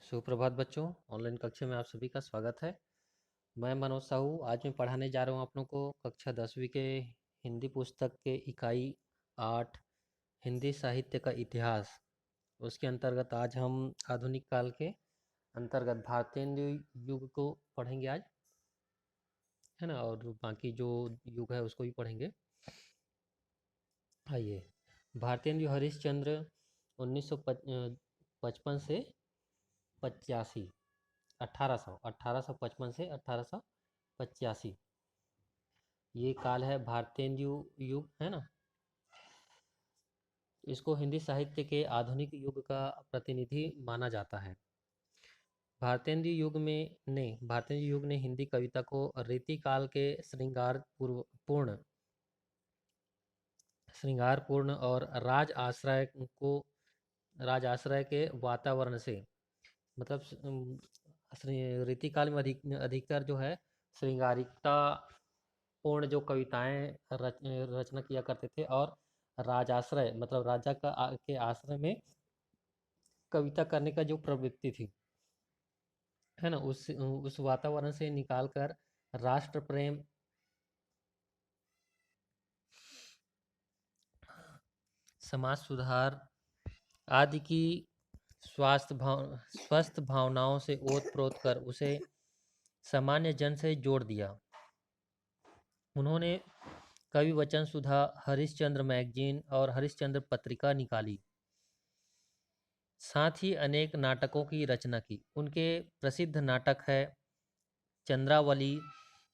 सुप्रभात बच्चों। ऑनलाइन कक्षा में आप सभी का स्वागत है। मैं मनोज साहू। आज मैं पढ़ाने जा रहा हूँ आप लोगों को कक्षा 10वीं के हिंदी पुस्तक के इकाई 8 हिंदी साहित्य का इतिहास। उसके अंतर्गत आज हम आधुनिक काल के अंतर्गत भारतेंदु युग को पढ़ेंगे आज, है ना। और बाकी जो युग है उसको भी पढ़ेंगे। आइए, भारतेंदु हरिश्चंद्र 1955 से 85, 1855 से 1885, ये काल है भारतेंदु युग, है ना। इसको हिंदी साहित्य के आधुनिक युग का प्रतिनिधि माना जाता है। भारतेंदु युग ने हिंदी कविता को रीति काल के श्रृंगारपूर्ण और राज आश्रय के वातावरण से, मतलब रीति काल में अधिकतर जो है श्रृंगारिकता पूर्ण जो कविताएं रचना किया करते थे, और राजाश्रय मतलब राजा के आश्रय में कविता करने का जो प्रवृत्ति थी, है ना, उस वातावरण से निकालकर राष्ट्र प्रेम, समाज सुधार आदि की स्वस्थ भावनाओं से ओत प्रोत कर उसे सामान्य जन से जोड़ दिया। उन्होंने कवि वचन सुधा, हरिश्चंद्र मैगजीन और हरिश्चंद्र पत्रिका निकाली। साथ ही अनेक नाटकों की रचना की। उनके प्रसिद्ध नाटक है चंद्रावली,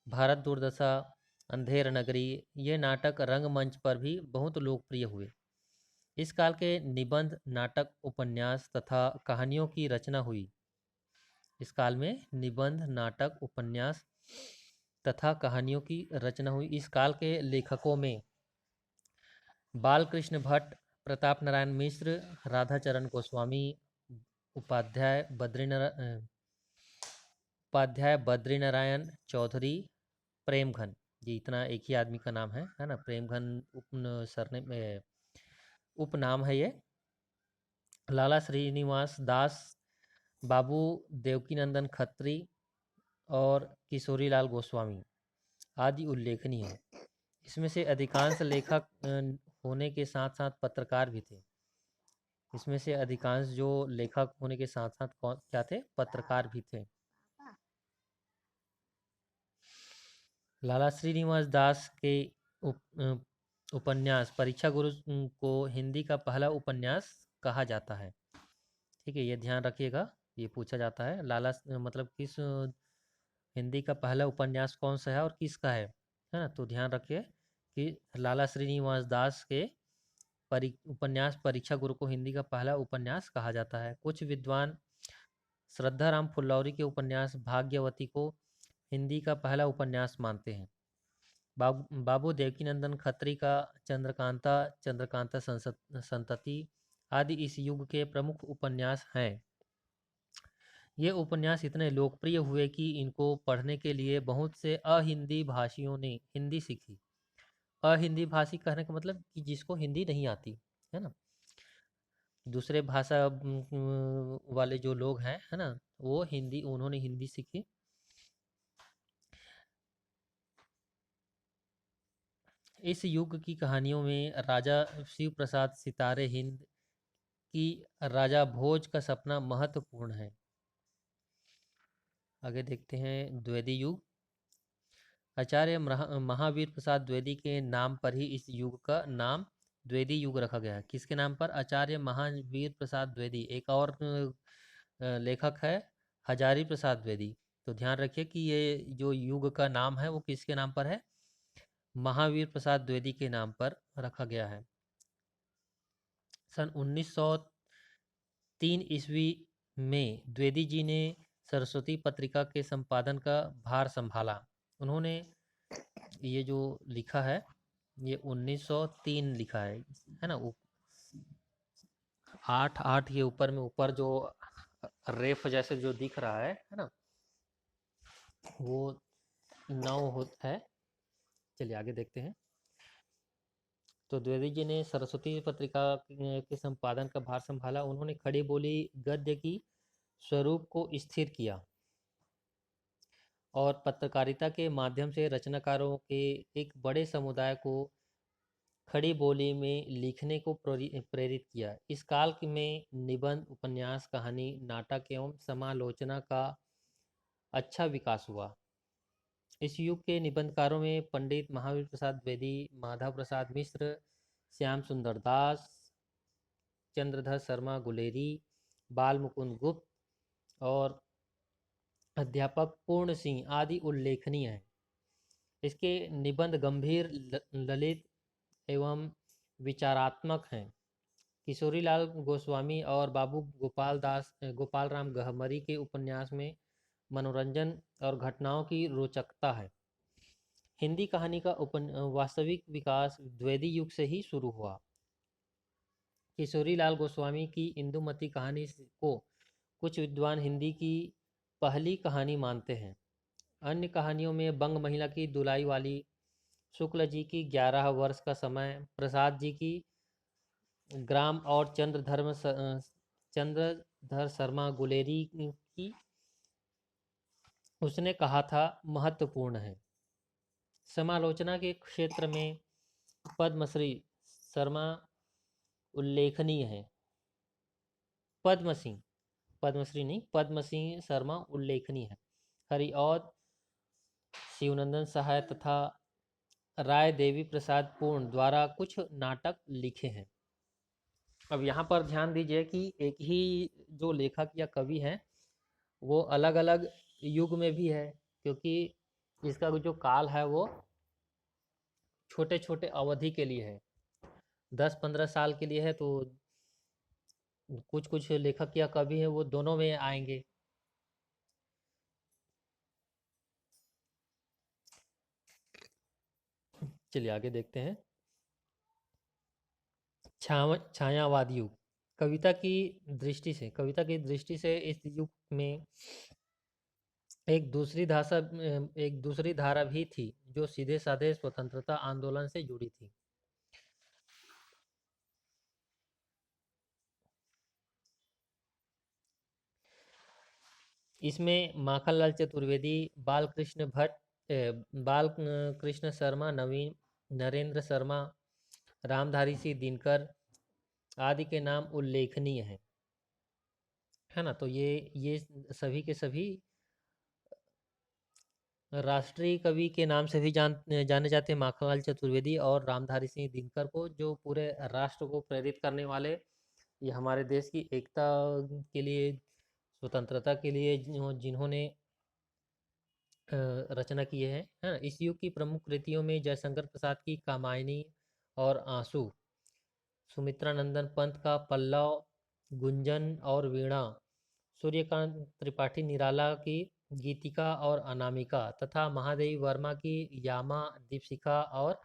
भारत दुर्दशा, अंधेर नगरी। ये नाटक रंगमंच पर भी बहुत लोकप्रिय हुए। इस काल के निबंध, नाटक, उपन्यास तथा कहानियों की रचना हुई। इस काल में निबंध, नाटक, उपन्यास तथा कहानियों की रचना हुई। इस काल के लेखकों में बालकृष्ण भट्ट, प्रताप नारायण मिश्र, राधाचरण गोस्वामी, उपाध्याय बद्रीनारायण चौधरी, प्रेमघन। ये इतना एक ही आदमी का नाम है ना। प्रेमघन उपनाम है ये। लाला श्रीनिवास दास, बाबू देवकीनंदन खत्री और किशोरीलाल गोस्वामी आदि उल्लेखनीय हैं। इसमें से अधिकांश लेखक होने के साथ साथ पत्रकार भी थे। इसमें से अधिकांश जो लेखक होने के साथ साथ क्या थे? पत्रकार भी थे। लाला श्रीनिवास दास के उपन्यास परीक्षा गुरु को हिंदी का पहला उपन्यास कहा जाता है। ठीक है, ये ध्यान रखिएगा, ये पूछा जाता है। मतलब किस हिंदी का पहला उपन्यास कौन सा है और किसका है ना। तो ध्यान रखिए कि लाला श्रीनिवास दास के उपन्यास परीक्षा गुरु को हिंदी का पहला उपन्यास कहा जाता है। कुछ विद्वान श्रद्धाराम फुल्लौरी के उपन्यास भाग्यवती को हिंदी का पहला उपन्यास मानते हैं। बाबू देवकीनंदन खत्री का चंद्रकांता, चंद्रकांता संतति आदि इस युग के प्रमुख उपन्यास हैं। ये उपन्यास इतने लोकप्रिय हुए कि इनको पढ़ने के लिए बहुत से अहिंदी भाषियों ने हिंदी सीखी। अहिंदी भाषी कहने का मतलब कि जिसको हिंदी नहीं आती, है ना। दूसरे भाषा वाले जो लोग हैं, है ना, उन्होंने हिंदी सीखी। इस युग की कहानियों में राजा शिव प्रसाद सितारे हिंद की राजा भोज का सपना महत्वपूर्ण है। आगे देखते हैं द्विवेदी युग। आचार्य महावीर प्रसाद द्विवेदी के नाम पर ही इस युग का नाम द्विवेदी युग रखा गया है। किसके नाम पर? आचार्य महावीर प्रसाद द्विवेदी। एक और लेखक है हजारी प्रसाद द्विवेदी। तो ध्यान रखिए कि ये जो युग का नाम है वो किसके नाम पर है? महावीर प्रसाद द्विवेदी के नाम पर रखा गया है। सन 1903 ईस्वी में द्विवेदी जी ने सरस्वती पत्रिका के संपादन का भार संभाला। उन्होंने ये जो लिखा है ये 1903 लिखा है ना। 8 के ऊपर में ऊपर जो रेफ जैसे जो दिख रहा है ना, वो 9 होता है। चलिए आगे देखते हैं। तो द्विवेदी जी ने सरस्वती पत्रिका के संपादन का भार संभाला। उन्होंने खड़ी बोली गद्य की स्वरूप को स्थिर किया और पत्रकारिता के माध्यम से रचनाकारों के एक बड़े समुदाय को खड़ी बोली में लिखने को प्रेरित किया। इस काल में निबंध, उपन्यास, कहानी, नाटक एवं समालोचना का अच्छा विकास हुआ। इस युग के निबंधकारों में पंडित महावीर प्रसाद द्विवेदी, माधव प्रसाद मिश्र, श्याम सुंदर दास, चंद्रधर शर्मा गुलेरी, बाल मुकुंद गुप्त और अध्यापक पूर्ण सिंह आदि उल्लेखनीय हैं। इसके निबंध गंभीर, ललित एवं विचारात्मक हैं। किशोरीलाल गोस्वामी और बाबू गोपाल राम गहमरी के उपन्यास में मनोरंजन और घटनाओं की रोचकता है। हिंदी कहानी का वास्तविक विकास द्विवेदी युग से ही शुरू हुआ। किशोरीलाल गोस्वामी की इंदुमती कहानी को कुछ विद्वान हिंदी की पहली कहानी मानते हैं। अन्य कहानियों में बंग महिला की दुलाई वाली, शुक्ल जी की 11 वर्ष का समय, प्रसाद जी की ग्राम और चंद्रधर शर्मा गुलेरी की उसने कहा था महत्वपूर्ण है। समालोचना के क्षेत्र में पद्मश्री शर्मा उल्लेखनीय है। पद्मश्री नहीं, पद्मसिंह शर्मा उल्लेखनीय है। हरिऔध शिवनंदन सहाय तथा राय देवी प्रसाद पूर्ण द्वारा कुछ नाटक लिखे हैं। अब यहाँ पर ध्यान दीजिए कि एक ही जो लेखक या कवि हैं वो अलग अलग युग में भी है, क्योंकि इसका जो काल है वो छोटे छोटे अवधि के लिए है, 10-15 साल के लिए है। तो कुछ कुछ लेखक या कवि हैं वो दोनों में आएंगे। चलिए आगे देखते हैं। छायावाद युग। कविता की दृष्टि से इस युग में एक दूसरी धारा भी थी जो सीधे साधे स्वतंत्रता आंदोलन से जुड़ी थी। इसमें माखनलाल चतुर्वेदी, बाल कृष्ण शर्मा, नवीन नरेंद्र शर्मा, रामधारी सिंह दिनकर आदि के नाम उल्लेखनीय हैं, है ना। तो ये सभी के सभी राष्ट्रीय कवि के नाम से भी जाने जाते हैं, माखनलाल चतुर्वेदी और रामधारी सिंह दिनकर को, जो पूरे राष्ट्र को प्रेरित करने वाले, ये हमारे देश की एकता के लिए, स्वतंत्रता के लिए जिन्होंने रचना किए हैं, है ना। इस युग की प्रमुख कृतियों में जयशंकर प्रसाद की कामायनी और आंसू, सुमित्रा नंदन पंत का पल्लव, गुंजन और वीणा, सूर्यकांत त्रिपाठी निराला की गीतिका और अनामिका तथा महादेवी वर्मा की यामा, दीपशिखा और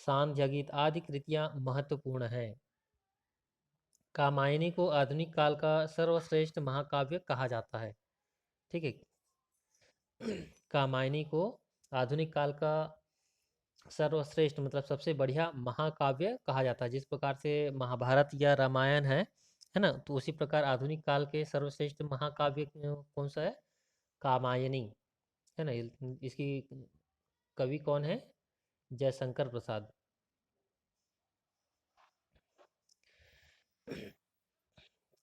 सांध्य गीत आदि कृतियां महत्वपूर्ण हैं। कामायनी को आधुनिक काल का सर्वश्रेष्ठ महाकाव्य कहा जाता है। ठीक है, कामायनी को आधुनिक काल का सर्वश्रेष्ठ मतलब सबसे बढ़िया महाकाव्य कहा जाता है। जिस प्रकार से महाभारत या रामायण है ना, तो उसी प्रकार आधुनिक काल के सर्वश्रेष्ठ महाकाव्य कौन सा है? कामायनी, है ना। इसकी कवि कौन है? जयशंकर प्रसाद।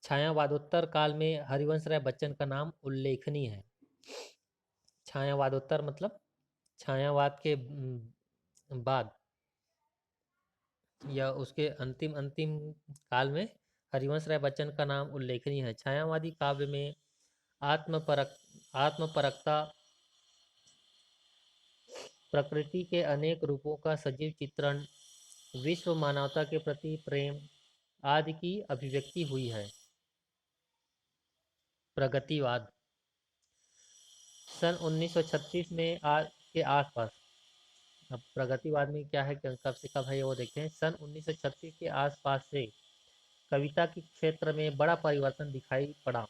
छायावादोत्तर काल में हरिवंश राय बच्चन का नाम उल्लेखनीय है। छायावादोत्तर मतलब छायावाद के बाद या उसके अंतिम अंतिम काल में हरिवंश राय बच्चन का नाम उल्लेखनीय है। छायावादी काव्य में आत्मपरकता, प्रकृति के अनेक रूपों का सजीव चित्रण, विश्व मानवता के प्रति प्रेम आदि की अभिव्यक्ति हुई है। प्रगतिवाद सन 1936 में के आसपास। अब प्रगतिवाद में क्या है, कब से कब है वो देखते हैं। सन 1936 के आसपास से कविता के क्षेत्र में बड़ा परिवर्तन दिखाई पड़ा।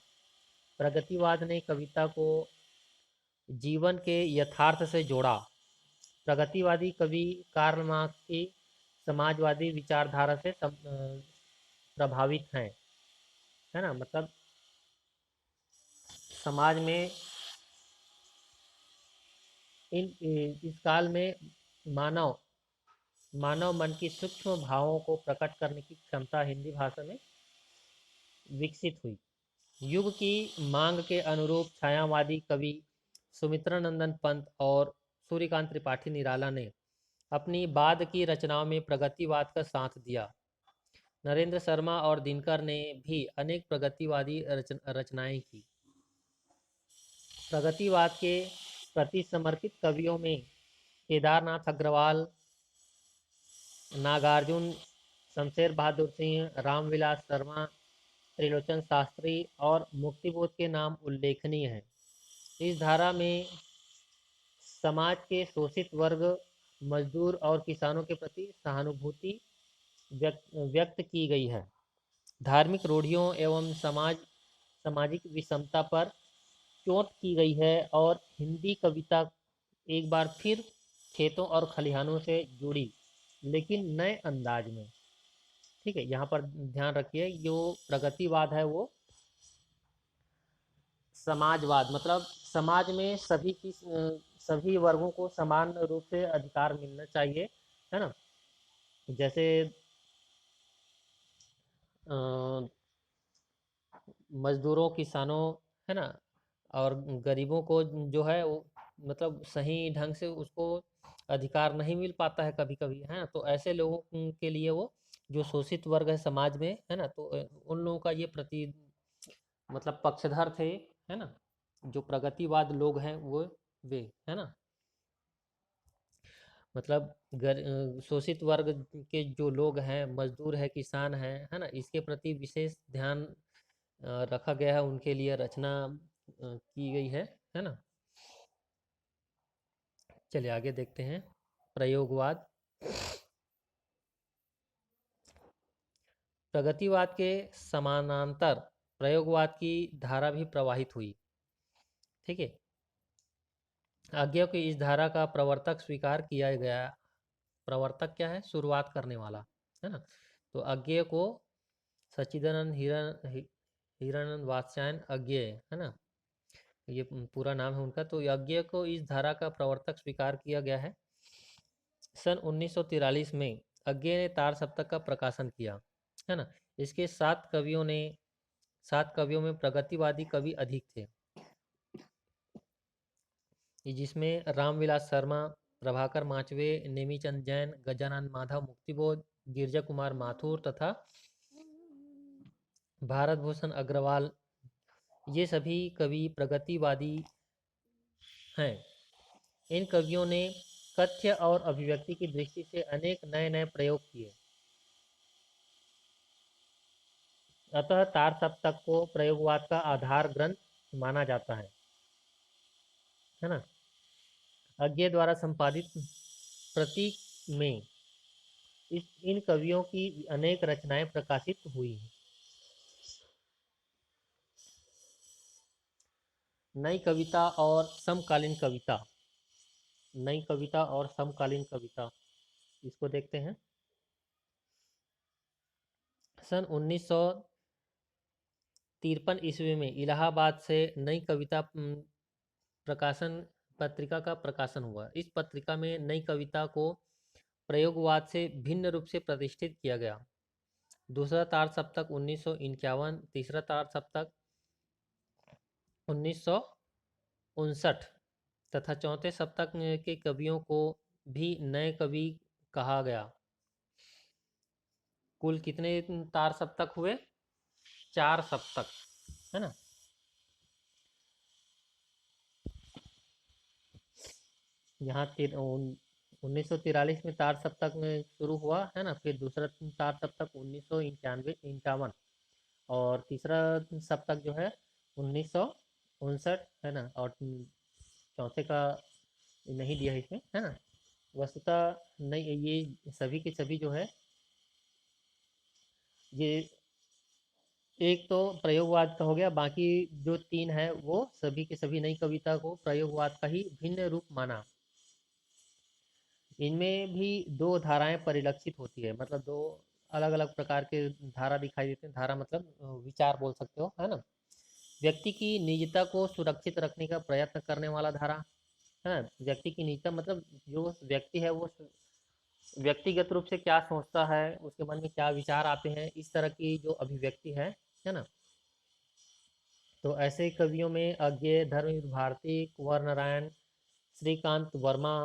प्रगतिवाद ने कविता को जीवन के यथार्थ से जोड़ा। प्रगतिवादी कवि कार्ल मार्क्स की समाजवादी विचारधारा से प्रभावित हैं, है ना। मतलब समाज में इस काल में मानव मानव मन की सूक्ष्म भावों को प्रकट करने की क्षमता हिंदी भाषा में विकसित हुई। युग की मांग के अनुरूप छायावादी कवि सुमित्रानंदन पंत और सूर्यकांत त्रिपाठी निराला ने अपनी बाद की रचनाओं में प्रगतिवाद का साथ दिया। नरेंद्र शर्मा और दिनकर ने भी अनेक प्रगतिवादी रचनाएं की। प्रगतिवाद के प्रति समर्पित कवियों में केदारनाथ अग्रवाल, नागार्जुन, शमशेर बहादुर सिंह, रामविलास शर्मा, त्रिलोचन शास्त्री और मुक्तिबोध के नाम उल्लेखनीय हैं। इस धारा में समाज के शोषित वर्ग, मजदूर और किसानों के प्रति सहानुभूति व्यक्त की गई है। धार्मिक रूढ़ियों एवं सामाजिक विषमता पर चोट की गई है और हिंदी कविता एक बार फिर खेतों और खलिहानों से जुड़ी, लेकिन नए अंदाज में। ठीक है, यहाँ पर ध्यान रखिए, जो प्रगतिवाद है वो समाजवाद, मतलब समाज में सभी वर्गों को समान रूप से अधिकार मिलना चाहिए, है ना। जैसे मजदूरों, किसानों, है ना, और गरीबों को जो है वो मतलब सही ढंग से उसको अधिकार नहीं मिल पाता है कभी कभी, है ना। तो ऐसे लोगों के लिए वो जो शोषित वर्ग है समाज में, है ना, तो उन लोगों का ये प्रति मतलब पक्षधर थे, है ना, जो प्रगतिवाद लोग हैं वो वे, है ना। मतलब शोषित वर्ग के जो लोग हैं, मजदूर है, किसान है ना, इसके प्रति विशेष ध्यान रखा गया है, उनके लिए रचना की गई है ना। चलिए आगे देखते हैं। प्रयोगवाद। प्रगतिवाद के समानांतर प्रयोगवाद की धारा भी प्रवाहित हुई। ठीक है, आज्ञा की इस धारा का प्रवर्तक स्वीकार किया गया। प्रवर्तक क्या है? शुरुआत करने वाला, है ना। तो अज्ञेय को सच्चिदानंद हिरानंद वात्स्यायन अज्ञेय, है ना, ये पूरा नाम है उनका। तो अज्ञेय को इस धारा का प्रवर्तक स्वीकार किया गया है। सन 1943 में अज्ञेय ने तार सप्तक का प्रकाशन किया, है ना। इसके 7 कवियों में प्रगतिवादी कवि अधिक थे, जिसमें रामविलास शर्मा, प्रभाकर माचवे, नेमीचंद जैन, गजानन माधव मुक्तिबोध, गिरजा कुमार माथुर तथा भारत भूषण अग्रवाल, ये सभी कवि प्रगतिवादी हैं। इन कवियों ने कथ्य और अभिव्यक्ति की दृष्टि से अनेक नए नए प्रयोग किए। अतः तार सप्तक को प्रयोगवाद का आधार ग्रंथ माना जाता है ना। अज्ञेय द्वारा संपादित प्रतीक में इन कवियों की अनेक रचनाएं प्रकाशित हुई हैं। नई कविता और समकालीन कविता। नई कविता और समकालीन कविता, इसको देखते हैं। सन 1953 ईस्वी में इलाहाबाद से नई कविता प्रकाशन पत्रिका का प्रकाशन हुआ। इस पत्रिका में नई कविता को प्रयोगवाद से भिन्न रूप से प्रतिष्ठित किया गया। दूसरा तार सप्तक 1951, तीसरा तार सप्तक 1959 तथा चौथे सप्तक के कवियों को भी नए कवि कहा गया। कुल कितने तार सप्तक हुए? 4 सप्तक, है ना। यहाँ 1943 में तार सप्तक में शुरू हुआ, है ना। फिर दूसरा तार सप्तक 1951, और तीसरा सप्तक जो है 1959, है ना। और चौथे का नहीं दिया है इसमें, है ना। वस्तुतः नहीं, ये सभी के सभी जो है, ये एक तो प्रयोगवाद का हो गया, बाकी जो 3 है वो सभी के सभी नई कविता को प्रयोगवाद का ही भिन्न रूप माना। इनमें भी 2 धाराएं परिलक्षित होती है, मतलब 2 अलग अलग प्रकार के धारा दिखाई देते हैं। धारा मतलब विचार बोल सकते हो, है ना। व्यक्ति की निजता को सुरक्षित रखने का प्रयत्न करने वाला धारा है ना। व्यक्ति की निजता मतलब जो व्यक्ति है वो व्यक्तिगत रूप से क्या सोचता है, उसके मन में क्या विचार आते हैं, इस तरह की जो अभिव्यक्ति है ना। तो ऐसे कवियों में अज्ञेय, धर्मवीर भारती, कुंवर नारायण, श्रीकांत वर्मा,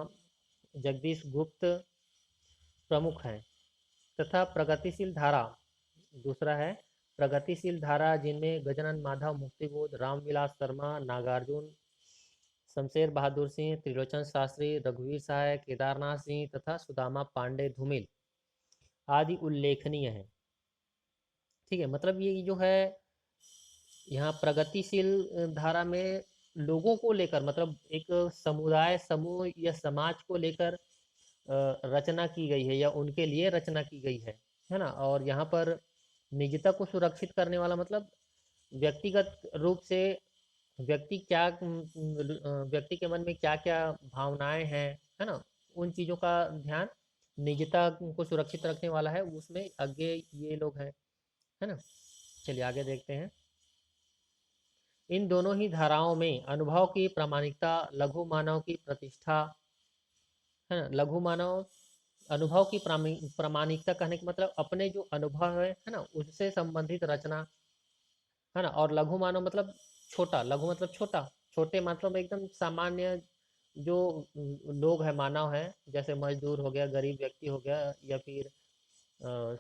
जगदीश गुप्त प्रमुख हैं। तथा प्रगतिशील धारा दूसरा है, प्रगतिशील धारा जिनमें गजानन माधव, मुक्तिबोध, रामविलास शर्मा, नागार्जुन, शमशेर बहादुर सिंह, त्रिलोचन शास्त्री, रघुवीर सहाय, केदारनाथ सिंह तथा सुदामा पांडे धूमिल आदि उल्लेखनीय है। ठीक है, मतलब ये जो है यहाँ प्रगतिशील धारा में लोगों को लेकर मतलब एक समुदाय, समूह या समाज को लेकर रचना की गई है या उनके लिए रचना की गई है ना। और यहाँ पर निजता को सुरक्षित करने वाला मतलब व्यक्तिगत रूप से व्यक्ति क्या व्यक्ति के मन में क्या क्या भावनाएं हैं, है ना, उन चीज़ों का ध्यान निजता को सुरक्षित रखने वाला है, उसमें आगे ये लोग हैं, है ना। चलिए आगे देखते हैं। इन दोनों ही धाराओं में अनुभव की प्रामाणिकता, लघु मानव की प्रतिष्ठा, है ना। लघु मानव अनुभव की प्रामाणिकता कहने का मतलब अपने जो अनुभव है ना, उससे संबंधित रचना, है ना। और लघु मानव मतलब छोटा, लघु मतलब छोटा, छोटे मतलब एकदम सामान्य जो लोग हैं, मानव है, जैसे मजदूर हो गया, गरीब व्यक्ति हो गया, या फिर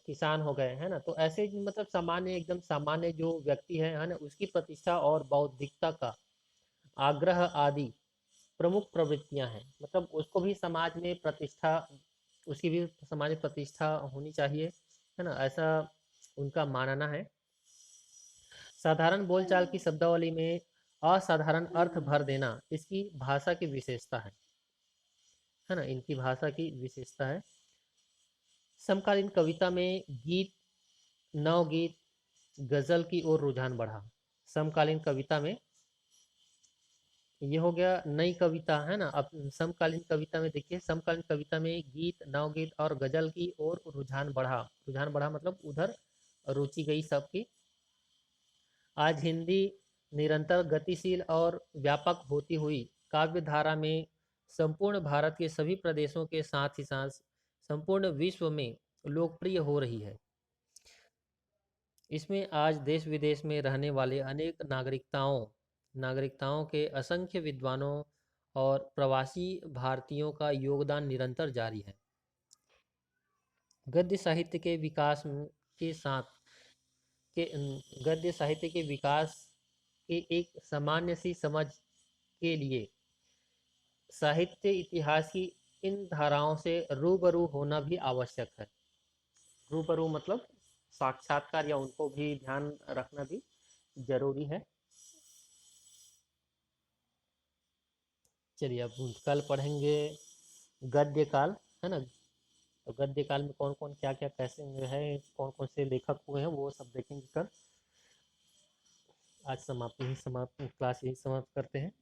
किसान हो गए, है ना। तो ऐसे मतलब सामान्य, एकदम सामान्य जो व्यक्ति है ना, उसकी प्रतिष्ठा और बौद्धिकता का आग्रह आदि प्रमुख प्रवृत्तियां हैं। मतलब उसको भी समाज में प्रतिष्ठा, उसकी भी समाज में प्रतिष्ठा होनी चाहिए, है ना, ऐसा उनका मानना है। साधारण बोलचाल की शब्दावली में असाधारण अर्थ भर देना इसकी भाषा की विशेषता है ना, इनकी भाषा की विशेषता है। समकालीन कविता में गीत, नवगीत, गजल की ओर रुझान बढ़ा। समकालीन कविता में ये हो गया नई कविता, है ना। अब समकालीन कविता में देखिए, समकालीन कविता में गीत, नवगीत और गजल की ओर रुझान बढ़ा। रुझान बढ़ा मतलब उधर रुचि गई सबकी। आज हिंदी निरंतर गतिशील और व्यापक होती हुई काव्य धारा में संपूर्ण भारत के सभी प्रदेशों के साथ ही साथ संपूर्ण विश्व में लोकप्रिय हो रही है। इसमें आज देश विदेश में रहने वाले अनेक नागरिकताओं के असंख्य विद्वानों और प्रवासी भारतीयों का योगदान निरंतर जारी है। गद्य साहित्य के विकास के साथ के गद्य साहित्य के विकास के एक सामान्य सी समझ के लिए साहित्य इतिहास की इन धाराओं से रूबरू होना भी आवश्यक है। रूबरू मतलब साक्षात्कार या उनको भी ध्यान रखना भी जरूरी है। चलिए अब कल पढ़ेंगे गद्य काल, है ना। तो गद्य काल में कौन कौन क्या क्या कैसे है, कौन कौन से लेखक हुए हैं, वो सब देखेंगे कल। आज समाप्त क्लास यही समाप्त करते हैं।